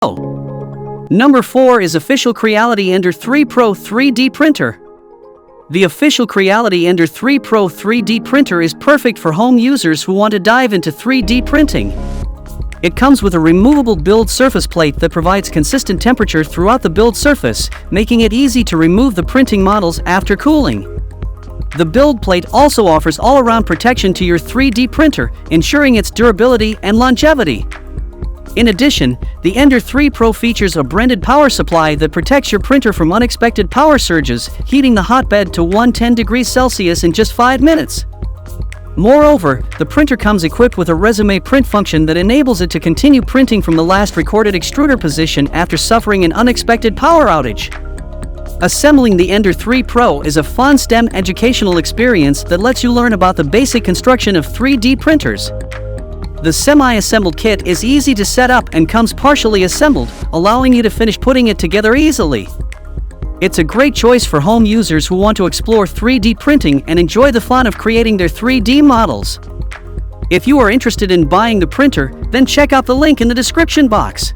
Number 4 is official Creality Ender 3 Pro 3D printer. The official Creality Ender 3 Pro 3D printer is perfect for home users who want to dive into 3D printing. It comes with a removable build surface plate that provides consistent temperature throughout the build surface, making it easy to remove the printing models after cooling. The build plate also offers all-around protection to your 3D printer, ensuring its durability and longevity. In addition, the Ender 3 Pro features a branded power supply that protects your printer from unexpected power surges, heating the hotbed to 110 degrees Celsius in just 5 minutes. Moreover, the printer comes equipped with a resume print function that enables it to continue printing from the last recorded extruder position after suffering an unexpected power outage. Assembling the Ender 3 Pro is a fun STEM educational experience that lets you learn about the basic construction of 3D printers. The semi-assembled kit is easy to set up and comes partially assembled, allowing you to finish putting it together easily. It's a great choice for home users who want to explore 3D printing and enjoy the fun of creating their 3D models. If you are interested in buying the printer, then check out the link in the description box.